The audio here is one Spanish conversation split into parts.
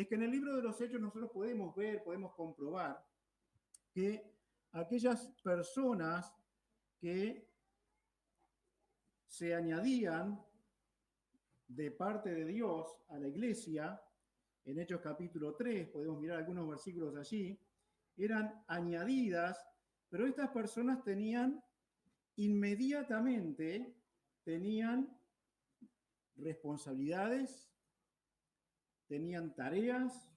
es que en el libro de los Hechos nosotros podemos ver, podemos comprobar que aquellas personas que se añadían de parte de Dios a la iglesia, en Hechos capítulo 3, podemos mirar algunos versículos allí, eran añadidas, pero estas personas inmediatamente tenían responsabilidades, tenían tareas,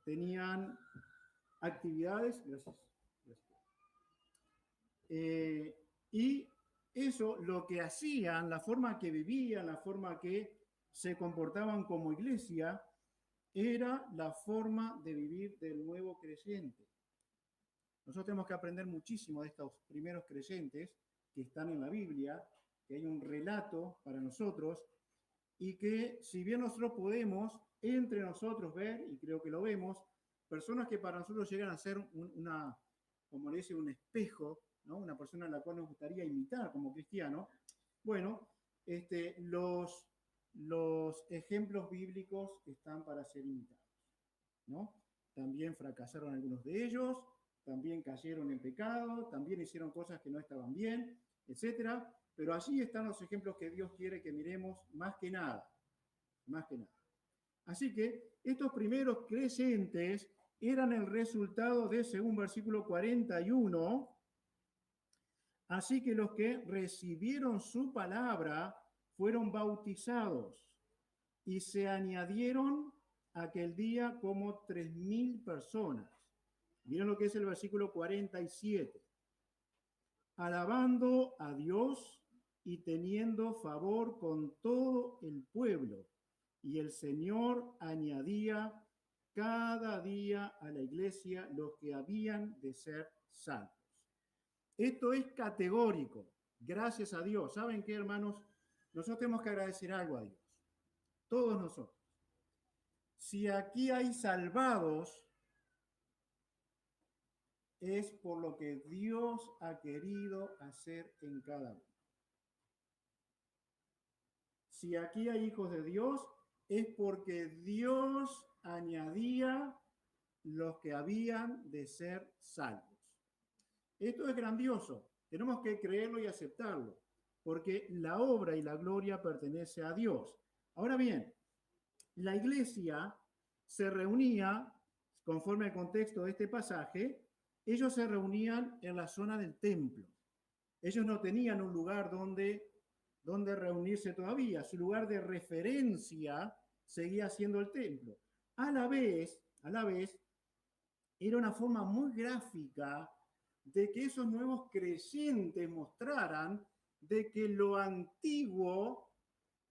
tenían actividades, gracias. Y eso, lo que hacían, la forma que vivían, la forma que se comportaban como iglesia, era la forma de vivir del nuevo creyente. Nosotros tenemos que aprender muchísimo de estos primeros creyentes que están en la Biblia, que hay un relato para nosotros, y que si bien nosotros podemos entre nosotros ver, y creo que lo vemos, personas que para nosotros llegan a ser como le dice, un espejo, ¿no? Una persona a la cual nos gustaría imitar como cristiano. Bueno, los ejemplos bíblicos están para ser imitados, ¿no? También fracasaron algunos de ellos, también cayeron en pecado, también hicieron cosas que no estaban bien, etcétera. Pero allí están los ejemplos que Dios quiere que miremos más que nada, más que nada. Así que estos primeros creyentes eran el resultado de, según versículo 41, así que los que recibieron su palabra fueron bautizados y se añadieron aquel día como 3.000 personas. Miren lo que es el versículo 47. Alabando a Dios y teniendo favor con todo el pueblo. Y el Señor añadía cada día a la iglesia los que habían de ser salvos. Esto es categórico, gracias a Dios. ¿Saben qué, hermanos? Nosotros tenemos que agradecer algo a Dios, todos nosotros. Si aquí hay salvados, es por lo que Dios ha querido hacer en cada uno. Si aquí hay hijos de Dios, es porque Dios añadía los que habían de ser salvos. Esto es grandioso. Tenemos que creerlo y aceptarlo, porque la obra y la gloria pertenece a Dios. Ahora bien, la iglesia se reunía, conforme al contexto de este pasaje, ellos se reunían en la zona del templo. Ellos no tenían un lugar donde reunirse todavía. Su lugar de referencia seguía siendo el templo. A la vez, era una forma muy gráfica de que esos nuevos creyentes mostraran de que lo antiguo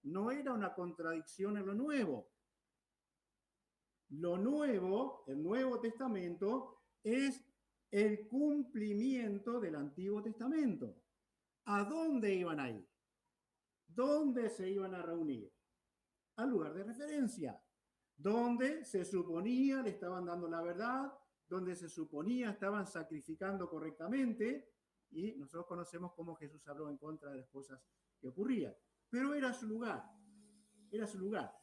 no era una contradicción en lo nuevo. Lo nuevo, el Nuevo Testamento, es el cumplimiento del Antiguo Testamento. ¿A dónde iban a ir? ¿Dónde se iban a reunir? Al lugar de referencia, donde se suponía le estaban dando la verdad, donde se suponía estaban sacrificando correctamente, y nosotros conocemos cómo Jesús habló en contra de las cosas que ocurrían. Pero era su lugar, era su lugar.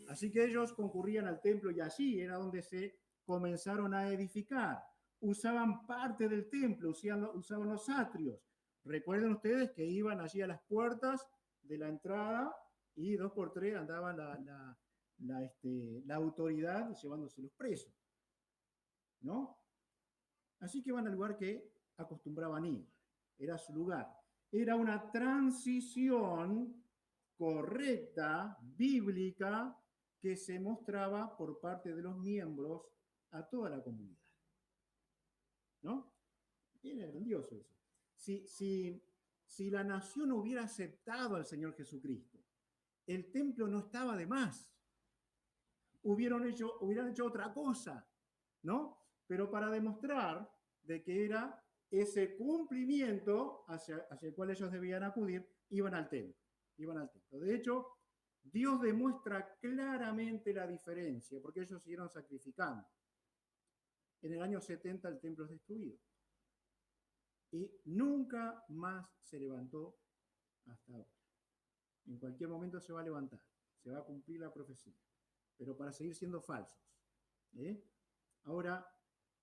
Así que ellos concurrían al templo y allí era donde se comenzaron a edificar. Usaban parte del templo, usaban los atrios. Recuerden ustedes que iban allí a las puertas de la entrada y 2x3 andaban la autoridad llevándose los presos, ¿no? Así que van al lugar que acostumbraban ir. Era su lugar. Era una transición correcta, bíblica, que se mostraba por parte de los miembros a toda la comunidad. ¿No? Era grandioso eso. Si la nación hubiera aceptado al Señor Jesucristo, el templo no estaba de más. Hubieran hecho otra cosa, ¿no? Pero para demostrar de que era ese cumplimiento hacia el cual ellos debían acudir, iban al templo. De hecho, Dios demuestra claramente la diferencia, porque ellos siguieron sacrificando. En el año 70 el templo es destruido. Y nunca más se levantó hasta ahora. En cualquier momento se va a levantar, se va a cumplir la profecía, pero para seguir siendo falsos. ¿eh? Ahora,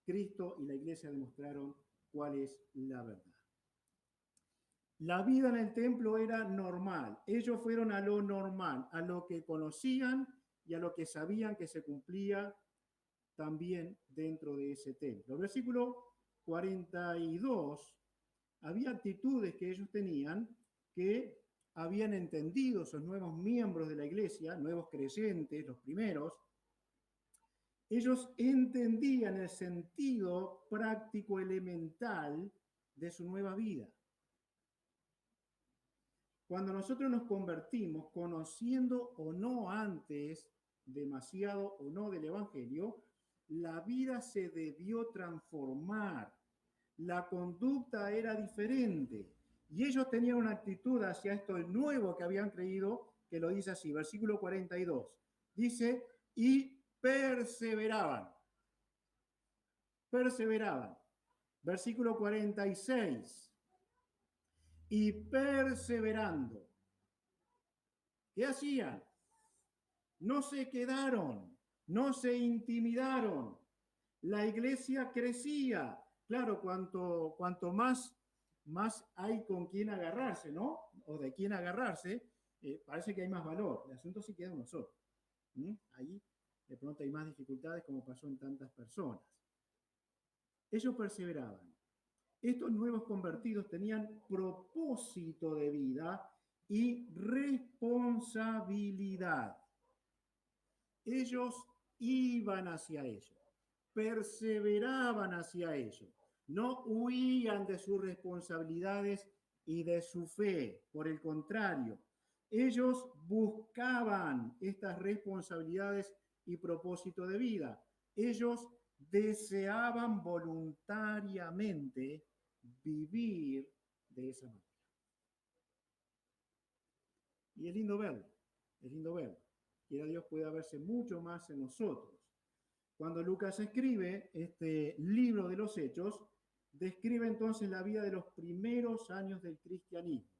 Cristo y la iglesia demostraron cuál es la verdad. La vida en el templo era normal. Ellos fueron a lo normal, a lo que conocían y a lo que sabían que se cumplía también dentro de ese templo. Versículo 42, había actitudes que ellos tenían que habían entendido esos nuevos miembros de la iglesia, nuevos creyentes, los primeros. Ellos entendían el sentido práctico elemental de su nueva vida. Cuando nosotros nos convertimos, conociendo o no antes demasiado o no del Evangelio, la vida se debió transformar. La conducta era diferente. Y ellos tenían una actitud hacia esto nuevo que habían creído, que lo dice así, versículo 42. Dice, y perseveraban. Perseveraban. Versículo 46. Y perseverando. ¿Qué hacían? No se quedaron, no se intimidaron. La iglesia crecía. Claro, cuanto más hay con quién agarrarse, ¿no? O de quién agarrarse, parece que hay más valor. El asunto sí queda uno solo. Ahí de pronto hay más dificultades como pasó en tantas personas. Ellos perseveraban. Estos nuevos convertidos tenían propósito de vida y responsabilidad. Ellos iban hacia ello, perseveraban hacia ello, no huían de sus responsabilidades y de su fe. Por el contrario, ellos buscaban estas responsabilidades y propósito de vida. Ellos deseaban voluntariamente vivir de esa manera. Y es lindo verlo, es lindo verlo. Quiera Dios pueda verse mucho más en nosotros. Cuando Lucas escribe este libro de los Hechos, describe entonces la vida de los primeros años del cristianismo.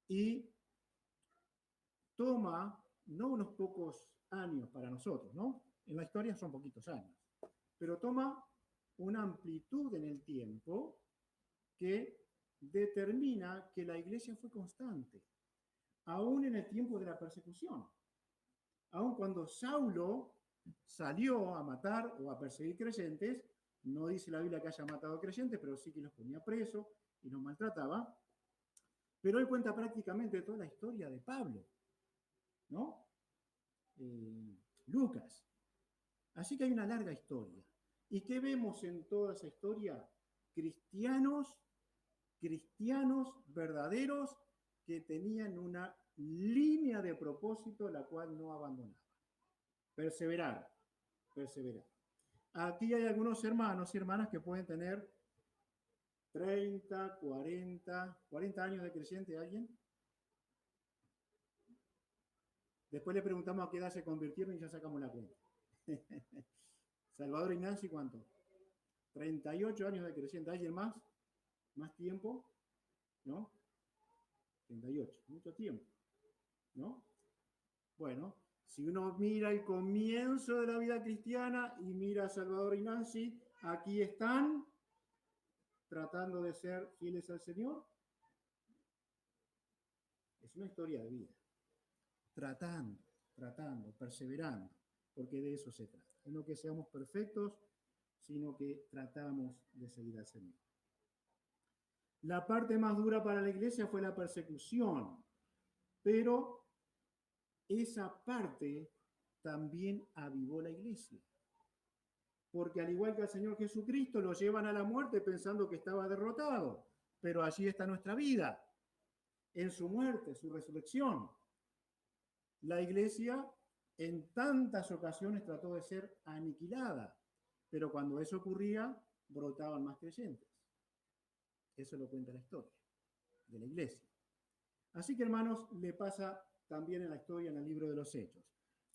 Y toma, no unos pocos años para nosotros, ¿no? En la historia son poquitos años, pero toma una amplitud en el tiempo que determina que la iglesia fue constante, aún en el tiempo de la persecución. Aún cuando Saulo salió a matar o a perseguir creyentes, no dice la Biblia que haya matado creyentes, pero sí que los ponía presos y los maltrataba. Pero él cuenta prácticamente toda la historia de Pablo, ¿no? Lucas. Así que hay una larga historia. ¿Y qué vemos en toda esa historia? Cristianos verdaderos que tenían una línea de propósito la cual no abandonaban. Perseverar. Aquí hay algunos hermanos y hermanas que pueden tener 30, 40 años de creyente. ¿Alguien? Después le preguntamos a qué edad se convirtieron y ya sacamos la cuenta. Salvador y Nancy, ¿cuánto? 38 años de creyente. ¿Alguien más? ¿Más tiempo? ¿No? 38, mucho tiempo. ¿No? Bueno, si uno mira el comienzo de la vida cristiana y mira a Salvador y Nancy, aquí están tratando de ser fieles al Señor. Es una historia de vida. Tratando, perseverando, porque de eso se trata. No que seamos perfectos, sino que tratamos de seguir al Señor. La parte más dura para la iglesia fue la persecución, pero esa parte también avivó la iglesia. Porque al igual que al Señor Jesucristo, lo llevan a la muerte pensando que estaba derrotado, pero allí está nuestra vida, en su muerte, su resurrección. La iglesia en tantas ocasiones trató de ser aniquilada, pero cuando eso ocurría, brotaban más creyentes. Eso lo cuenta la historia de la iglesia. Así que, hermanos, le pasa también en la historia, en el libro de los Hechos.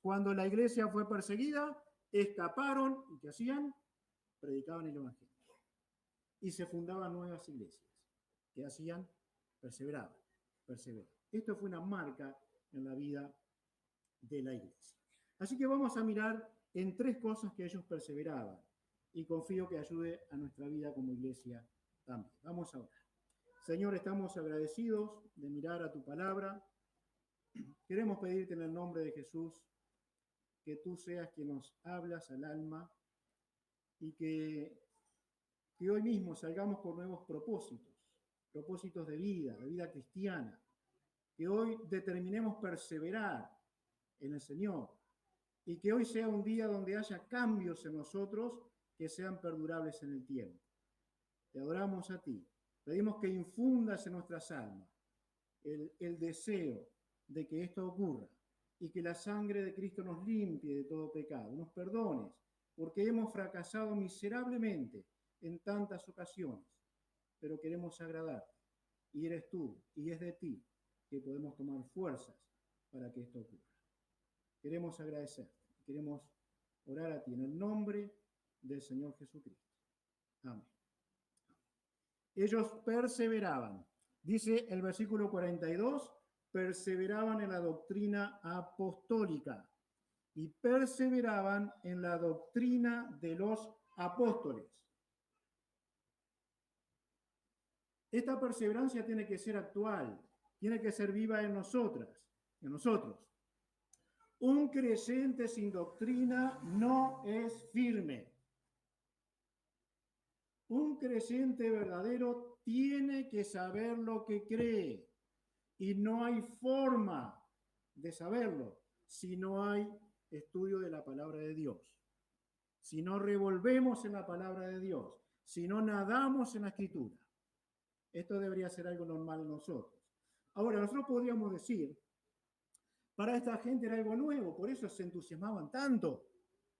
Cuando la iglesia fue perseguida, escaparon, ¿y qué hacían? Predicaban el Evangelio. Y se fundaban nuevas iglesias. ¿Qué hacían? Perseveraban. Esto fue una marca en la vida de la iglesia. Así que vamos a mirar en 3 cosas que ellos perseveraban. Y confío que ayude a nuestra vida como iglesia también. Vamos a orar. Señor, estamos agradecidos de mirar a tu palabra. Queremos pedirte en el nombre de Jesús que tú seas quien nos hablas al alma y que hoy mismo salgamos con nuevos propósitos de vida cristiana, que hoy determinemos perseverar en el Señor y que hoy sea un día donde haya cambios en nosotros que sean perdurables en el tiempo. Te adoramos a ti. Pedimos que infundas en nuestras almas el deseo de que esto ocurra y que la sangre de Cristo nos limpie de todo pecado, nos perdones, porque hemos fracasado miserablemente en tantas ocasiones, pero queremos agradarte y eres tú y es de ti que podemos tomar fuerzas para que esto ocurra. Queremos agradecerte, queremos orar a ti en el nombre del Señor Jesucristo. Amén. Ellos perseveraban. Dice el versículo 42, perseveraban en la doctrina apostólica y perseveraban en la doctrina de los apóstoles. Esta perseverancia tiene que ser actual, tiene que ser viva en nosotros. Un creyente sin doctrina no es firme. Un creyente verdadero tiene que saber lo que cree y no hay forma de saberlo si no hay estudio de la palabra de Dios, si no revolvemos en la palabra de Dios, si no nadamos en la Escritura. Esto debería ser algo normal en nosotros. Ahora, nosotros podríamos decir, para esta gente era algo nuevo, por eso se entusiasmaban tanto,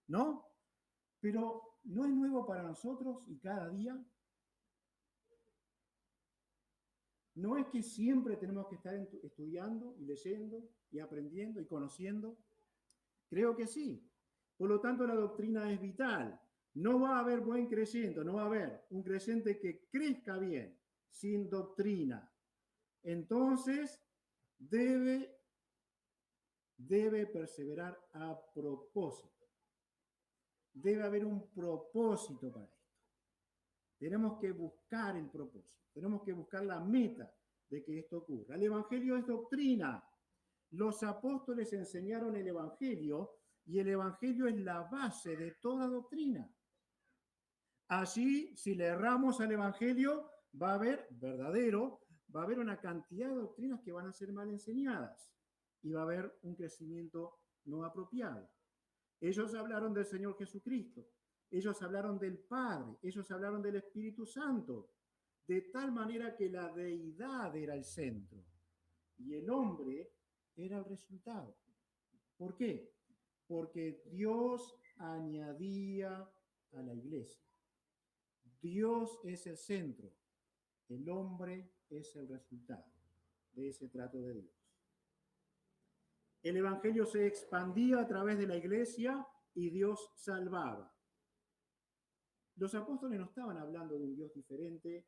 ¿no? Pero ¿no es nuevo para nosotros y cada día? ¿No es que siempre tenemos que estar estudiando y leyendo y aprendiendo y conociendo? Creo que sí. Por lo tanto, la doctrina es vital. No va a haber buen creyente, no va a haber un creyente que crezca bien sin doctrina. Entonces, debe perseverar a propósito. Debe haber un propósito para esto. Tenemos que buscar el propósito, tenemos que buscar la meta de que esto ocurra. El Evangelio es doctrina. Los apóstoles enseñaron el Evangelio y el Evangelio es la base de toda doctrina. Allí, si le erramos al Evangelio, va a haber una cantidad de doctrinas que van a ser mal enseñadas y va a haber un crecimiento no apropiado. Ellos hablaron del Señor Jesucristo, ellos hablaron del Padre, ellos hablaron del Espíritu Santo, de tal manera que la deidad era el centro y el hombre era el resultado. ¿Por qué? Porque Dios añadía a la iglesia. Dios es el centro, el hombre es el resultado de ese trato de Dios. El Evangelio se expandía a través de la iglesia y Dios salvaba. Los apóstoles no estaban hablando de un Dios diferente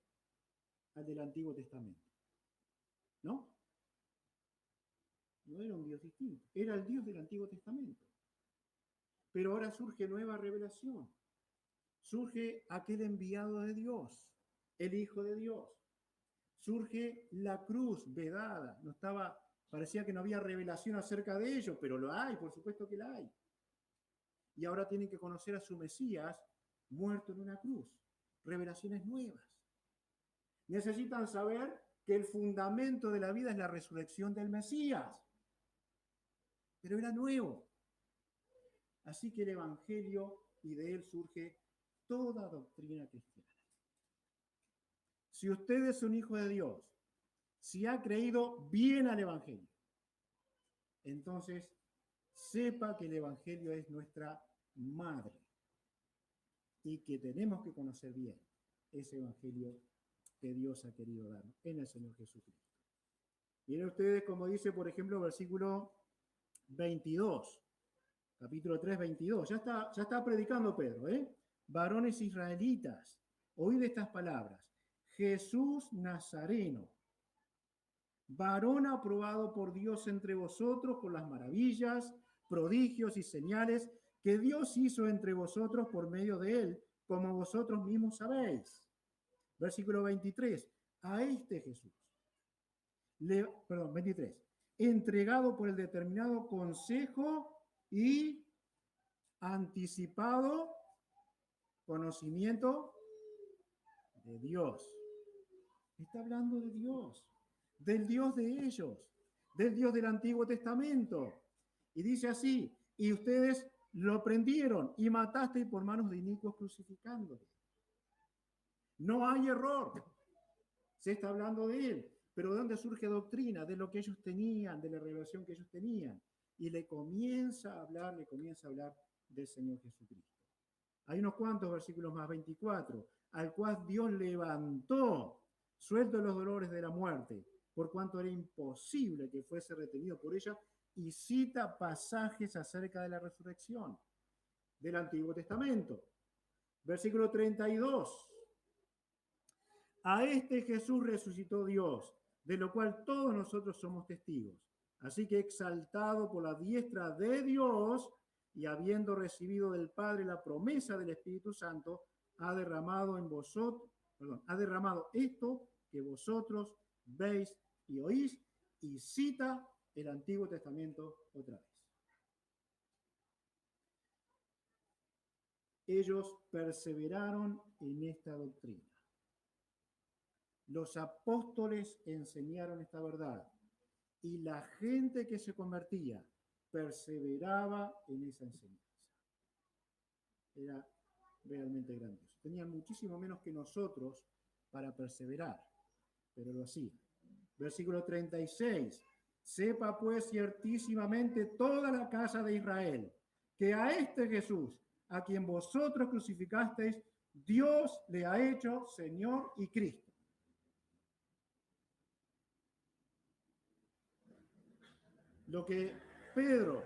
al del Antiguo Testamento, ¿no? No era un Dios distinto, era el Dios del Antiguo Testamento. Pero ahora surge nueva revelación. Surge aquel enviado de Dios, el Hijo de Dios. Surge la cruz vedada. Parecía que no había revelación acerca de ello, pero lo hay, por supuesto que la hay. Y ahora tienen que conocer a su Mesías muerto en una cruz. Revelaciones nuevas. Necesitan saber que el fundamento de la vida es la resurrección del Mesías. Pero era nuevo. Así que el Evangelio, y de él surge toda doctrina cristiana. Si usted es un hijo de Dios, si ha creído bien al Evangelio, entonces sepa que el Evangelio es nuestra madre y que tenemos que conocer bien ese Evangelio que Dios ha querido dar en el Señor Jesucristo. Miren ustedes como dice, por ejemplo, versículo 22, capítulo 3, 22. Ya está predicando Pedro, Varones israelitas, oíd estas palabras. Jesús Nazareno, varón aprobado por Dios entre vosotros por las maravillas, prodigios y señales que Dios hizo entre vosotros por medio de él, como vosotros mismos sabéis. Versículo 23. A este Jesús, 23, entregado por el determinado consejo y anticipado conocimiento de Dios. Está hablando de Dios, del Dios de ellos, del Dios del Antiguo Testamento. Y dice así, y ustedes lo prendieron y matasteis por manos de inicuos crucificándole. No hay error. Se está hablando de él. Pero ¿de dónde surge doctrina? De lo que ellos tenían, de la revelación que ellos tenían. Y le comienza a hablar del Señor Jesucristo. Hay unos cuantos versículos más, 24, al cual Dios levantó, suelto los dolores de la muerte, por cuanto era imposible que fuese retenido por ella, y cita pasajes acerca de la resurrección del Antiguo Testamento. Versículo 32. A este Jesús resucitó Dios, de lo cual todos nosotros somos testigos. Así que exaltado por la diestra de Dios y habiendo recibido del Padre la promesa del Espíritu Santo, ha derramado esto que vosotros veis y oís, y cita el Antiguo Testamento otra vez. Ellos perseveraron en esta doctrina. Los apóstoles enseñaron esta verdad y la gente que se convertía perseveraba en esa enseñanza. Era realmente grandioso. Tenían muchísimo menos que nosotros para perseverar, pero lo hacían. Versículo 36. Sepa pues ciertísimamente toda la casa de Israel que a este Jesús, a quien vosotros crucificasteis, Dios le ha hecho Señor y Cristo. Lo que Pedro,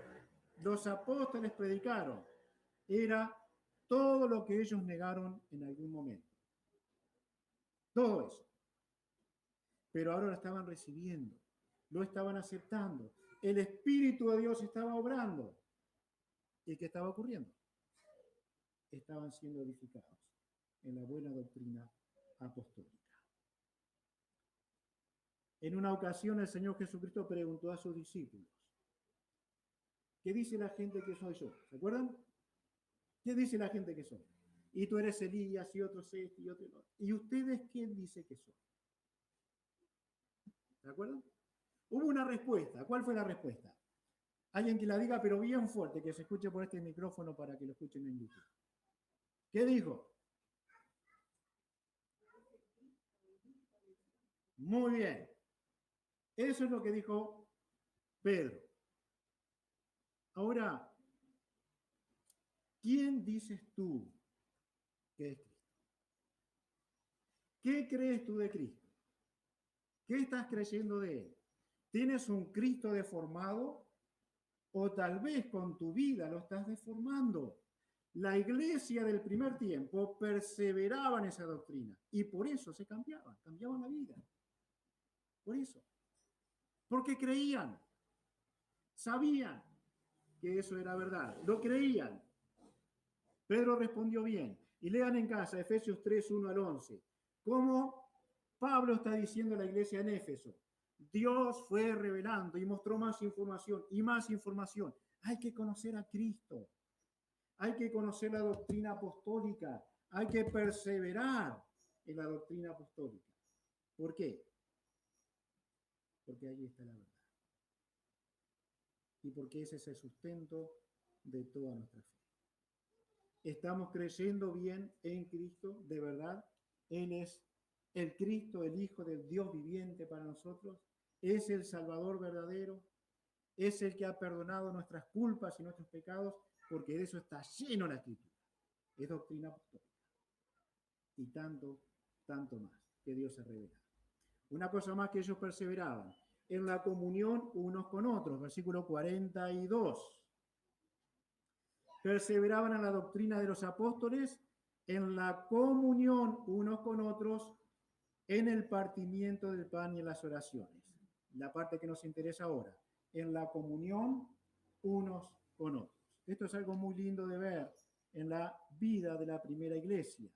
los apóstoles predicaron, era todo lo que ellos negaron en algún momento. Todo eso. Pero ahora lo estaban recibiendo, lo estaban aceptando. El Espíritu de Dios estaba obrando. ¿Y qué estaba ocurriendo? Estaban siendo edificados en la buena doctrina apostólica. En una ocasión el Señor Jesucristo preguntó a sus discípulos, ¿qué dice la gente que soy yo? ¿Se acuerdan? ¿Qué dice la gente que soy? Y tú eres Elías y otros y otros. ¿Y ustedes quién dice que soy? ¿De acuerdo? Hubo una respuesta. ¿Cuál fue la respuesta? Alguien que la diga, pero bien fuerte, que se escuche por este micrófono para que lo escuchen en YouTube. ¿Qué dijo? Muy bien. Eso es lo que dijo Pedro. Ahora, ¿quién dices tú que es Cristo? ¿Qué crees tú de Cristo? ¿Qué estás creyendo de él? ¿Tienes un Cristo deformado? O tal vez con tu vida lo estás deformando. La iglesia del primer tiempo perseveraba en esa doctrina y por eso se cambiaban la vida. Por eso. Porque creían, sabían que eso era verdad, lo creían. Pedro respondió bien. Y lean en casa Efesios 3, 1 al 11. Cómo Pablo está diciendo a la iglesia en Éfeso. Dios fue revelando y mostró más información y más información. Hay que conocer a Cristo. Hay que conocer la doctrina apostólica. Hay que perseverar en la doctrina apostólica. ¿Por qué? Porque ahí está la verdad. Y porque ese es el sustento de toda nuestra fe. ¿Estamos creyendo bien en Cristo? ¿De verdad? Él es el Cristo, el Hijo del Dios viviente para nosotros. Es el Salvador verdadero. Es el que ha perdonado nuestras culpas y nuestros pecados, porque de eso está lleno la Escritura. Es doctrina apostólica. Y tanto, tanto más que Dios se revela. Una cosa más que ellos perseveraban en la comunión unos con otros, versículo 42. Perseveraban en la doctrina de los apóstoles, en la comunión unos con otros, en el partimiento del pan y en las oraciones. La parte que nos interesa ahora, en la comunión unos con otros. Esto es algo muy lindo de ver en la vida de la primera iglesia.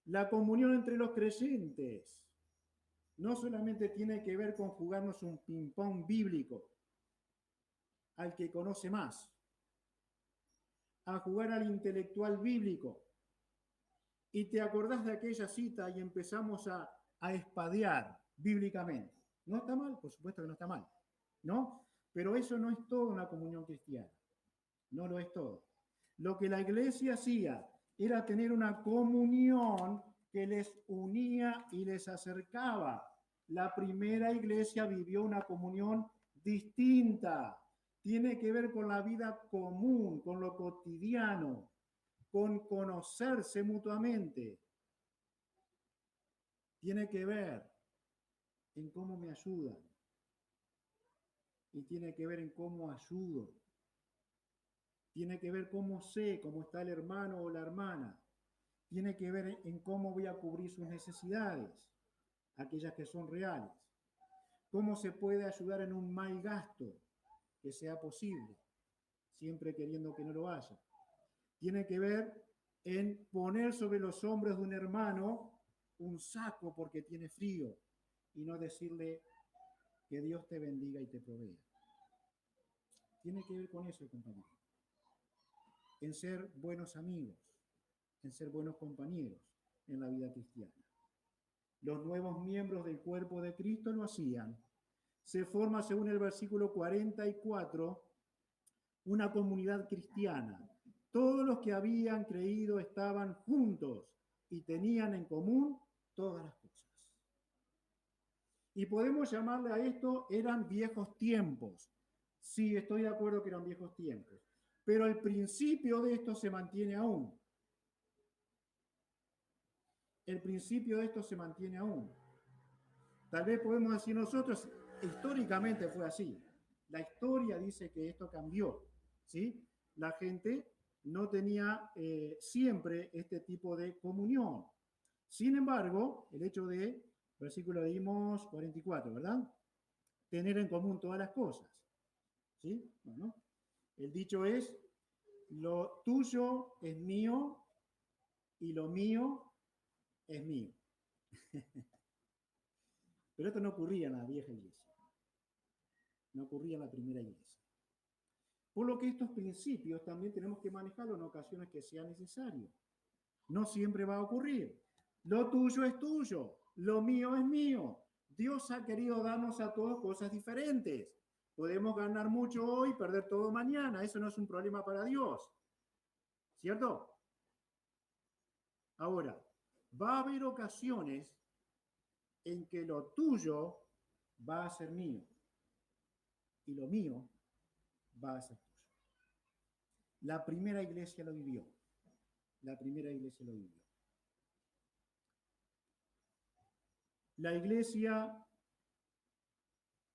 La comunión entre los creyentes no solamente tiene que ver con jugarnos un ping-pong bíblico al que conoce más, a jugar al intelectual bíblico, y te acordás de aquella cita y empezamos a espadear bíblicamente. ¿No está mal? Por supuesto que no está mal, ¿no? Pero eso no es toda una comunión cristiana. No lo es todo. Lo que la iglesia hacía era tener una comunión que les unía y les acercaba. La primera iglesia vivió una comunión distinta. Tiene que ver con la vida común, con lo cotidiano, con conocerse mutuamente. Tiene que ver en cómo me ayudan. Y tiene que ver en cómo ayudo. Tiene que ver cómo sé cómo está el hermano o la hermana. Tiene que ver en cómo voy a cubrir sus necesidades, aquellas que son reales. Cómo se puede ayudar en un mal gasto que sea posible, siempre queriendo que no lo haya. Tiene que ver en poner sobre los hombros de un hermano un saco porque tiene frío y no decirle que Dios te bendiga y te provea. Tiene que ver con eso, compañero. En ser buenos amigos, en ser buenos compañeros en la vida cristiana. Los nuevos miembros del cuerpo de Cristo lo hacían. Se forma, según el versículo 44, una comunidad cristiana. Todos los que habían creído estaban juntos y tenían en común todas las cosas. Y podemos llamarle a esto, eran viejos tiempos. Sí, estoy de acuerdo que eran viejos tiempos. Pero el principio de esto se mantiene aún. El principio de esto se mantiene aún. Tal vez podemos decir nosotros, históricamente fue así. La historia dice que esto cambió, ¿sí? La gente no tenía siempre este tipo de comunión. Sin embargo, el hecho de, versículo dimos 44, ¿verdad? Tener en común todas las cosas, ¿sí? Bueno, el dicho es, lo tuyo es mío y lo mío es mío. Pero esto no ocurría en la vieja iglesia. No ocurría en la primera iglesia. Por lo que estos principios también tenemos que manejarlos en ocasiones que sea necesario. No siempre va a ocurrir. Lo tuyo es tuyo, lo mío es mío. Dios ha querido darnos a todos cosas diferentes. Podemos ganar mucho hoy, perder todo mañana. Eso no es un problema para Dios. ¿Cierto? Ahora, va a haber ocasiones en que lo tuyo va a ser mío y lo mío va a ser tuyo. La primera iglesia lo vivió. La primera iglesia lo vivió. La iglesia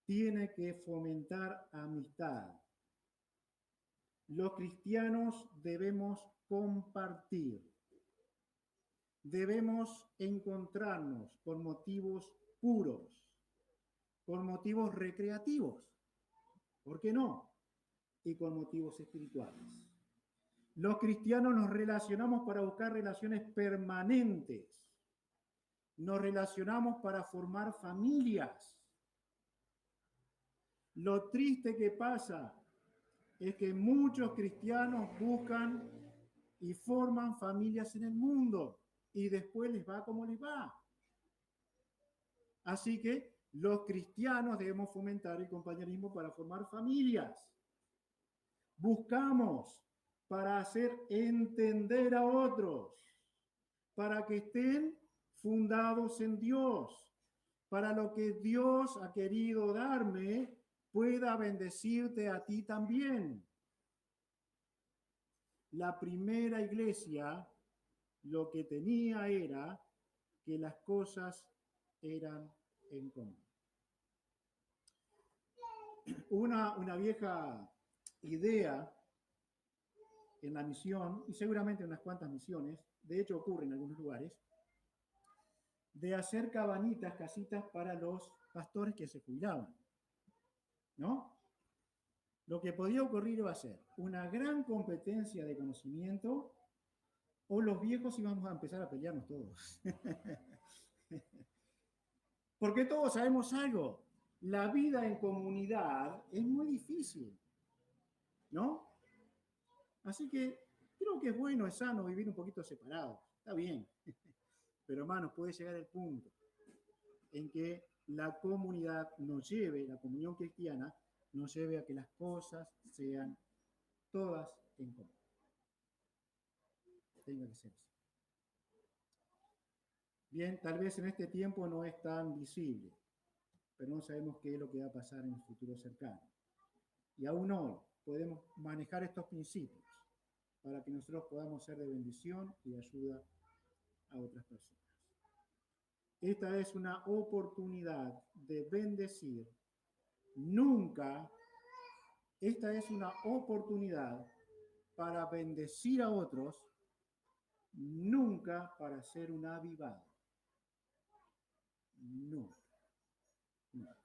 tiene que fomentar amistad. Los cristianos debemos compartir. Debemos encontrarnos por motivos puros, por motivos recreativos, ¿por qué no? Y con motivos espirituales. Los cristianos nos relacionamos para buscar relaciones permanentes. Nos relacionamos para formar familias. Lo triste que pasa es que muchos cristianos buscan y forman familias en el mundo y después les va como les va. Así que los cristianos debemos fomentar el compañerismo para formar familias. Buscamos para hacer entender a otros, para que estén fundados en Dios, para lo que Dios ha querido darme, pueda bendecirte a ti también. La primera iglesia lo que tenía era que las cosas eran en común. Una vieja idea en la misión, y seguramente en unas cuantas misiones, de hecho ocurre en algunos lugares, de hacer cabanitas, casitas para los pastores que se jubilaban, ¿no? lo que podía ocurrir va a ser una gran competencia de conocimiento o los viejos íbamos a empezar a pelearnos todos. Porque todos sabemos algo. La vida en comunidad es muy difícil, ¿no? Así que creo que es bueno, es sano vivir un poquito separados. Está bien. Pero hermanos, puede llegar el punto en que la comunidad nos lleve, la comunión cristiana, nos lleve a que las cosas sean todas en común. Tenga que ser así. Bien, tal vez en este tiempo no es tan visible, pero no sabemos qué es lo que va a pasar en el futuro cercano. Y aún hoy podemos manejar estos principios para que nosotros podamos ser de bendición y de ayuda a otras personas. Esta es una oportunidad de bendecir. Nunca, esta es una oportunidad para bendecir a otros, nunca para ser un avivado. No, no.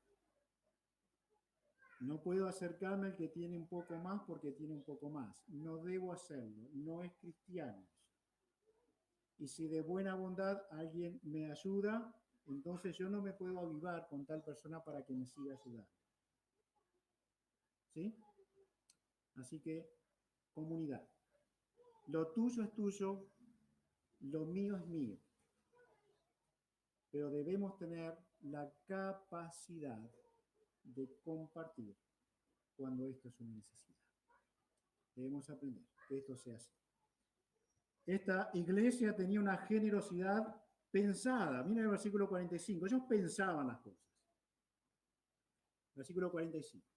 No puedo acercarme al que tiene un poco más porque tiene un poco más. No debo hacerlo. No es cristiano. Y si de buena bondad alguien me ayuda, entonces yo no me puedo avivar con tal persona para que me siga ayudando. ¿Sí? Así que, comunidad. Lo tuyo es tuyo, lo mío es mío. Pero debemos tener la capacidad de compartir cuando esto es una necesidad. Debemos aprender que esto sea así. Esta iglesia tenía una generosidad pensada. Miren el versículo 45. Ellos pensaban las cosas. Versículo 45.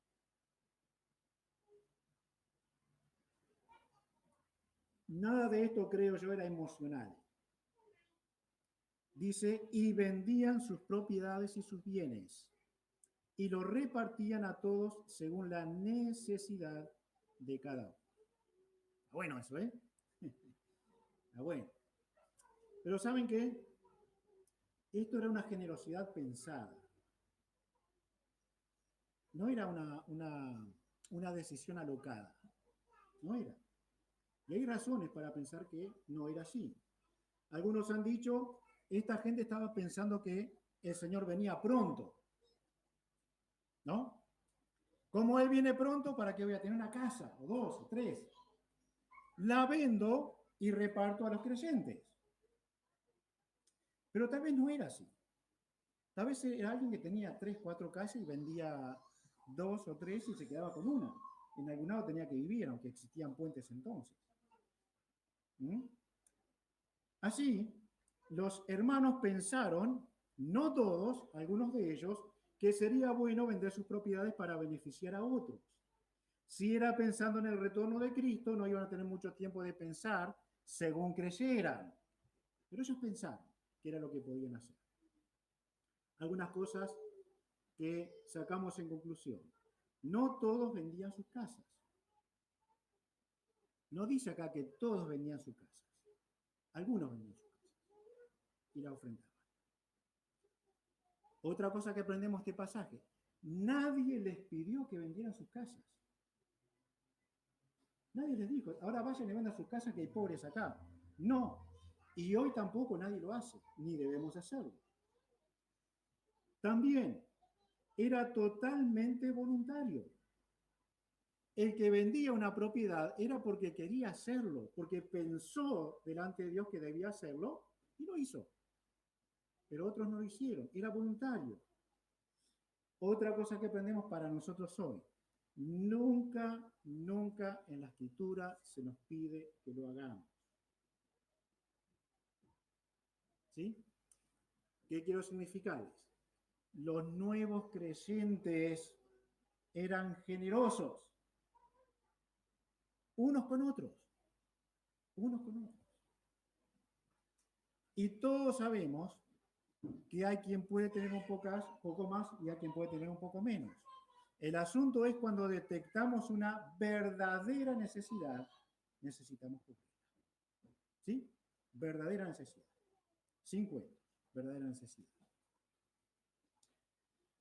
Nada de esto, creo yo, era emocional. Dice, y vendían sus propiedades y sus bienes, y lo repartían a todos según la necesidad de cada uno. Está bueno eso, ¿eh? Está bueno. Pero ¿saben qué? Esto era una generosidad pensada. No era una decisión alocada. No era. Y hay razones para pensar que no era así. Algunos han dicho, esta gente estaba pensando que el Señor venía pronto. ¿No? Como Él viene pronto, ¿para qué voy a tener una casa? O dos, o tres. La vendo y reparto a los creyentes. Pero tal vez no era así. Tal vez era alguien que tenía 3, 4 casas y vendía 2 o 3 y se quedaba con una. En algún lado tenía que vivir, aunque existían puentes entonces. ¿Mm? Así, los hermanos pensaron, no todos, algunos de ellos, que sería bueno vender sus propiedades para beneficiar a otros. Si era pensando en el retorno de Cristo, no iban a tener mucho tiempo de pensar según creyeran. Pero ellos pensaron que era lo que podían hacer. Algunas cosas que sacamos en conclusión. No todos vendían sus casas. No dice acá que todos vendían sus casas. Algunos vendían sus casas y la ofrendaban. Otra cosa que aprendemos de este pasaje. Nadie les pidió que vendieran sus casas. Nadie les dijo, ahora vayan y vendan sus casas que hay pobres acá. No. Y hoy tampoco nadie lo hace, ni debemos hacerlo. También era totalmente voluntario. El que vendía una propiedad era porque quería hacerlo, porque pensó delante de Dios que debía hacerlo y lo hizo. Pero otros no lo hicieron, era voluntario. Otra cosa que aprendemos para nosotros hoy. Nunca, nunca en la Escritura se nos pide que lo hagamos. ¿Sí? ¿Qué quiero significarles? Los nuevos creyentes eran generosos unos con otros, unos con otros. Y todos sabemos que hay quien puede tener un poco más y hay quien puede tener un poco menos. El asunto es cuando detectamos una verdadera necesidad, necesitamos cubrirla. ¿Sí? Verdadera necesidad. Sin cuentos, verdadera necesidad.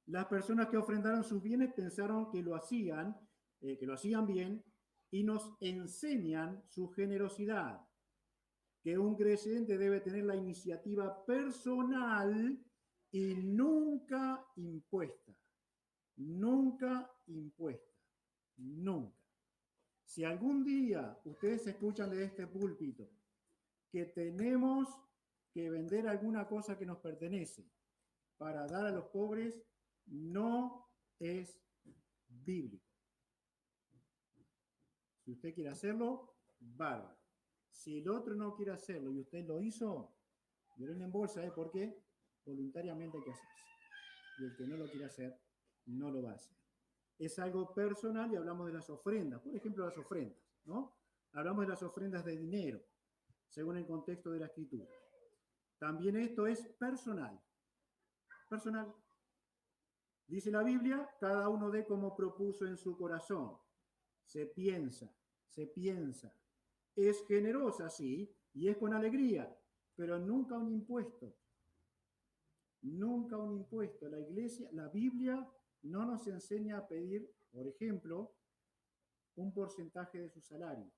Las personas que ofrendaron sus bienes pensaron que lo hacían que lo hacían bien, y nos enseñan su generosidad, que un creyente debe tener la iniciativa personal y nunca impuesta. Nunca impuesta. Nunca. Si algún día ustedes escuchan de este púlpito que tenemos que vender alguna cosa que nos pertenece para dar a los pobres, no es bíblico. Si usted quiere hacerlo, bárbaro. Si el otro no quiere hacerlo y usted lo hizo, lloren en bolsa, ¿eh? Porque voluntariamente hay que hacerse. Y el que no lo quiere hacer, no lo va a hacer. Es algo personal y hablamos de las ofrendas. Por ejemplo, las ofrendas, ¿no? Hablamos de las ofrendas de dinero, según el contexto de la Escritura. También esto es personal. Personal. Dice la Biblia, cada uno dé como propuso en su corazón. Se piensa. Es generosa, sí, y es con alegría, pero nunca un impuesto. Nunca un impuesto. La iglesia, la Biblia no nos enseña a pedir, por ejemplo, un porcentaje de su salario.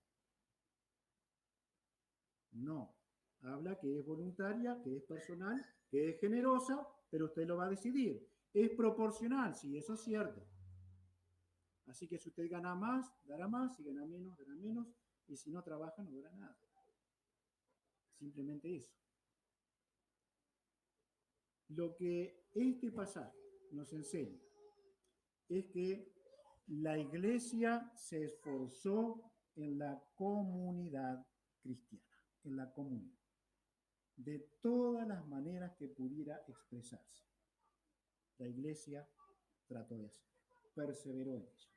No. Habla que es voluntaria, que es personal, que es generosa, pero usted lo va a decidir. Es proporcional, sí, eso es cierto. Así que si usted gana más, dará más, si gana menos, dará menos, y si no trabaja, no dará nada. Simplemente eso. Lo que este pasaje nos enseña es que la iglesia se esforzó en la comunidad cristiana, en la comunidad, de todas las maneras que pudiera expresarse. La iglesia trató de hacerlo, perseveró en ello.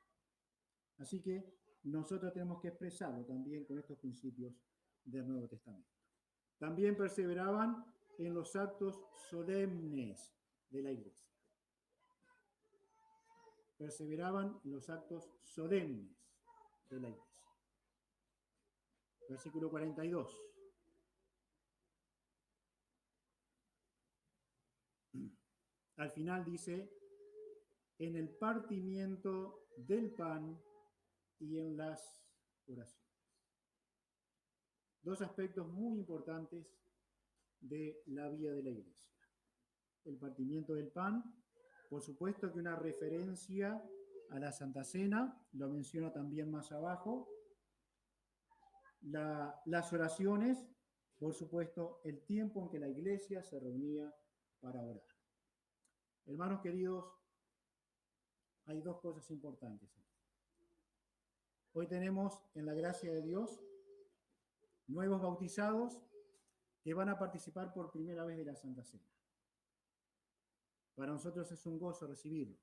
Así que nosotros tenemos que expresarlo también con estos principios del Nuevo Testamento. También perseveraban en los actos solemnes de la iglesia. Perseveraban en los actos solemnes de la iglesia. Versículo 42. Al final dice, en el partimiento del pan y en las oraciones. Dos aspectos muy importantes de la vida de la iglesia. El partimiento del pan, por supuesto que una referencia a la Santa Cena, lo menciona también más abajo. Las oraciones, por supuesto, el tiempo en que la iglesia se reunía para orar. Hermanos queridos, hay dos cosas importantes. Hoy tenemos, en la gracia de Dios, nuevos bautizados que van a participar por primera vez de la Santa Cena. Para nosotros es un gozo recibirlos.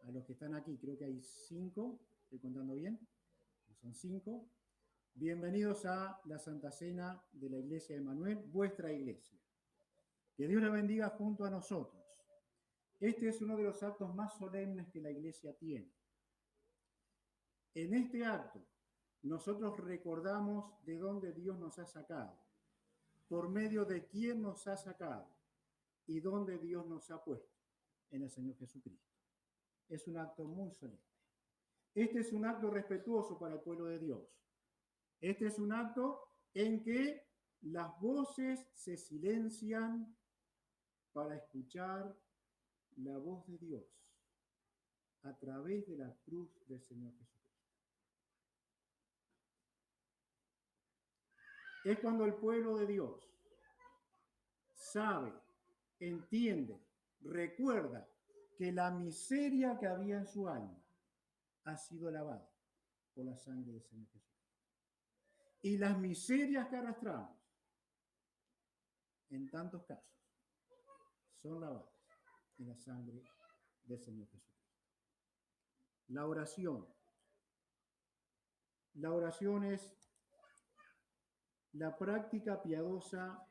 A los que están aquí, creo que hay 5, estoy contando bien, son 5. Bienvenidos a la Santa Cena de la Iglesia de Emanuel, vuestra iglesia. Que Dios la bendiga junto a nosotros. Este es uno de los actos más solemnes que la iglesia tiene. En este acto, nosotros recordamos de dónde Dios nos ha sacado, por medio de quién nos ha sacado y dónde Dios nos ha puesto, en el Señor Jesucristo. Es un acto muy solemne. Este es un acto respetuoso para el pueblo de Dios. Este es un acto en que las voces se silencian para escuchar la voz de Dios a través de la cruz del Señor Jesucristo. Es cuando el pueblo de Dios sabe, entiende, recuerda que la miseria que había en su alma ha sido lavada por la sangre del Señor Jesucristo. Y las miserias que arrastramos, en tantos casos, son lavadas en la sangre del Señor Jesucristo. La oración. La oración es la práctica piadosa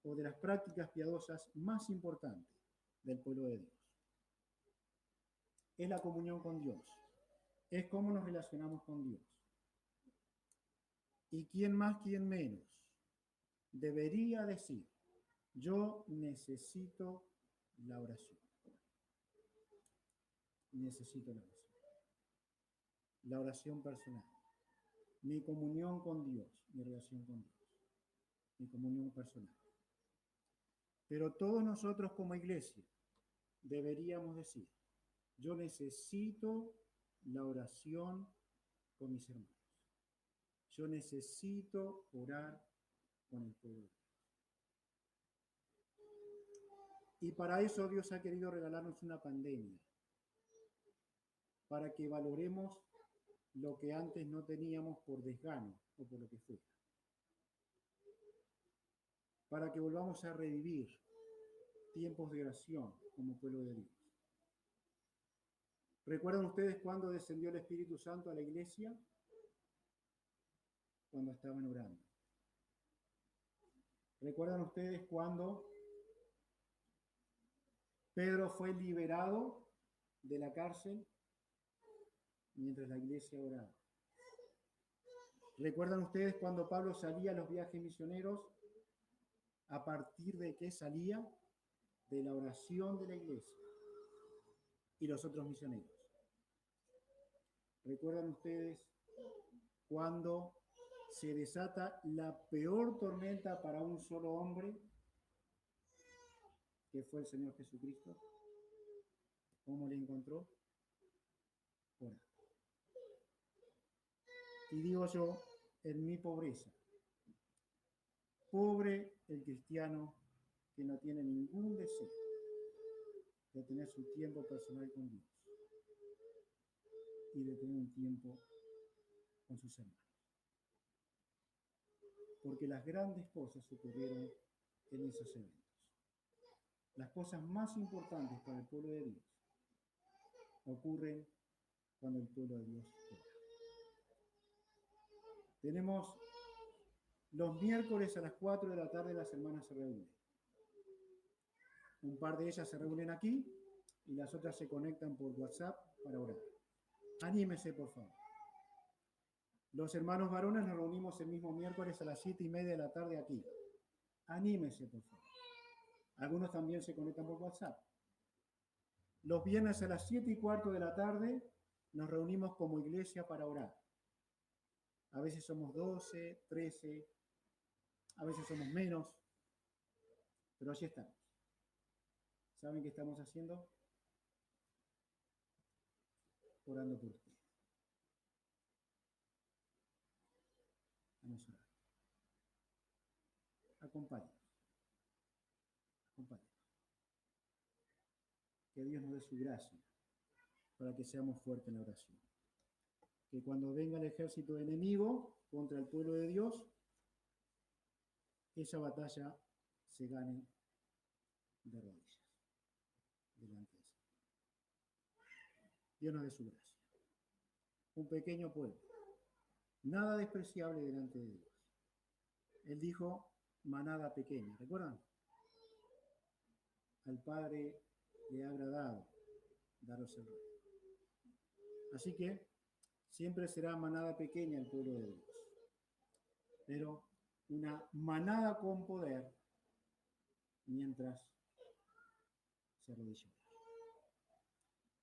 o de las prácticas piadosas más importantes del pueblo de Dios. Es la comunión con Dios. Es cómo nos relacionamos con Dios. Y quién más, quién menos, debería decir, yo necesito la oración. Necesito la oración. la oración personal, mi comunión con Dios, mi relación con Dios, mi comunión personal. Pero todos nosotros como iglesia deberíamos decir, yo necesito la oración con mis hermanos. Yo necesito orar con el pueblo. Y para eso Dios ha querido regalarnos una pandemia, para que valoremos lo que antes no teníamos por desgano o por lo que fuera. Para que volvamos a revivir tiempos de oración como pueblo de Dios. ¿Recuerdan ustedes cuándo descendió el Espíritu Santo a la iglesia? Cuando estaban orando. ¿Recuerdan ustedes cuándo Pedro fue liberado de la cárcel mientras la iglesia oraba? ¿Recuerdan ustedes cuando Pablo salía a los viajes misioneros? ¿A partir de qué salía? De la oración de la iglesia y los otros misioneros. ¿Recuerdan ustedes cuando se desata la peor tormenta para un solo hombre, que fue el Señor Jesucristo? ¿Cómo le encontró? Orando. Y digo yo, en mi pobreza, pobre el cristiano que no tiene ningún deseo de tener su tiempo personal con Dios y de tener un tiempo con sus hermanos. Porque las grandes cosas ocurrieron en esos eventos. Las cosas más importantes para el pueblo de Dios ocurren cuando el pueblo de Dios ora. Tenemos los miércoles a las 4 de la tarde las hermanas se reúnen. Un par de ellas se reúnen aquí y las otras se conectan por WhatsApp para orar. Anímese, por favor. Los hermanos varones nos reunimos el mismo miércoles a las 7:30 de la tarde aquí. Anímese, por favor. Algunos también se conectan por WhatsApp. Los viernes a las 7:15 de la tarde nos reunimos como iglesia para orar. A veces somos 12, 13, a veces somos menos, pero allí estamos. ¿Saben qué estamos haciendo? Orando por usted. Vamos a orar. Acompáñenos. Acompáñenos. Que Dios nos dé su gracia para que seamos fuertes en la oración. Que cuando venga el ejército enemigo contra el pueblo de Dios, esa batalla se gane de rodillas delante de Él. Dios nos dé su gracia. Un pequeño pueblo, nada despreciable delante de Dios. Él dijo, manada pequeña, ¿recuerdan? Al Padre le ha agradado daros el reino. Así que siempre será manada pequeña el pueblo de Dios, pero una manada con poder mientras se arrodilla.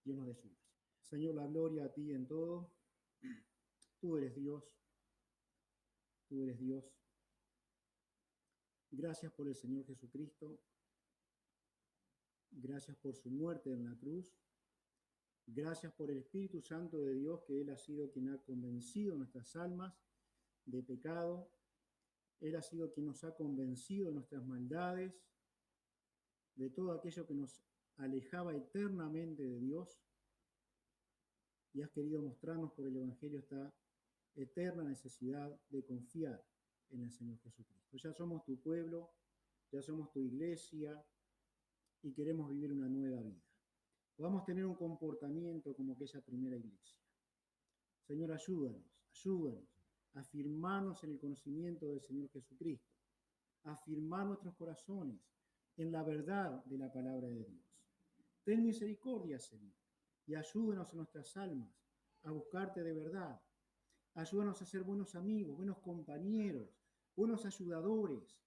Dios nos dé su gracia. Señor, la gloria a ti en todo. Tú eres Dios. Tú eres Dios. Gracias por el Señor Jesucristo. Gracias por su muerte en la cruz. Gracias por el Espíritu Santo de Dios, que Él ha sido quien ha convencido nuestras almas de pecado. Él ha sido quien nos ha convencido de nuestras maldades, de todo aquello que nos alejaba eternamente de Dios. Y has querido mostrarnos por el Evangelio esta eterna necesidad de confiar en el Señor Jesucristo. Ya somos tu pueblo, ya somos tu iglesia y queremos vivir una nueva vida. Podamos tener un comportamiento como aquella primera iglesia. Señor, ayúdanos a afirmarnos en el conocimiento del Señor Jesucristo, a afirmar nuestros corazones en la verdad de la palabra de Dios. Ten misericordia, Señor, y ayúdanos en nuestras almas a buscarte de verdad. Ayúdanos a ser buenos amigos, buenos compañeros, buenos ayudadores,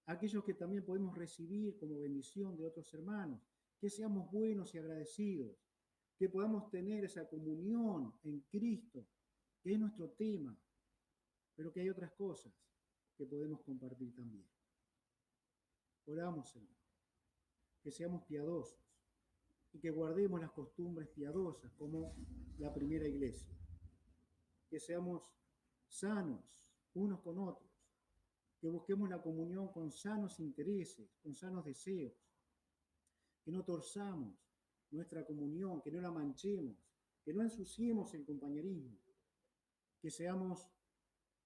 aquellos que también podemos recibir como bendición de otros hermanos, que seamos buenos y agradecidos, que podamos tener esa comunión en Cristo, que es nuestro tema, pero que hay otras cosas que podemos compartir también. Oramos, Señor, que seamos piadosos y que guardemos las costumbres piadosas como la primera iglesia, que seamos sanos unos con otros, que busquemos la comunión con sanos intereses, con sanos deseos, que no torzamos nuestra comunión, que no la manchemos, que no ensuciemos el compañerismo, que seamos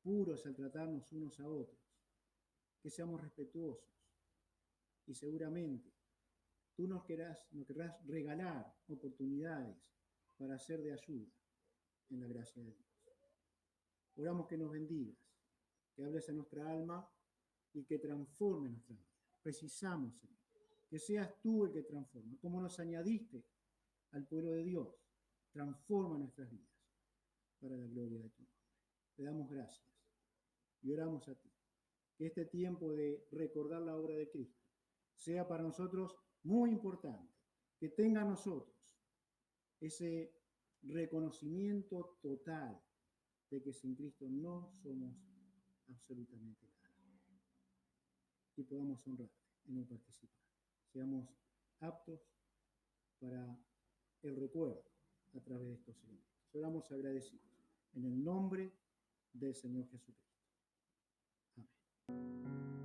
puros al tratarnos unos a otros, que seamos respetuosos y seguramente tú nos querrás regalar oportunidades para ser de ayuda en la gracia de Dios. Oramos que nos bendigas, que hables a nuestra alma y que transforme nuestra vida. Precisamos, Señor, que seas tú el que transforma, como nos añadiste al pueblo de Dios. Transforma nuestras vidas para la gloria de tu nombre. Te damos gracias y oramos a ti. Que este tiempo de recordar la obra de Cristo sea para nosotros muy importante. Que tenga a nosotros ese reconocimiento total de que sin Cristo no somos absolutamente nada. Y podamos honrarte en un participar. Seamos aptos para el recuerdo a través de estos elementos. Oramos agradecidos en el nombre del Señor Jesucristo. Amén.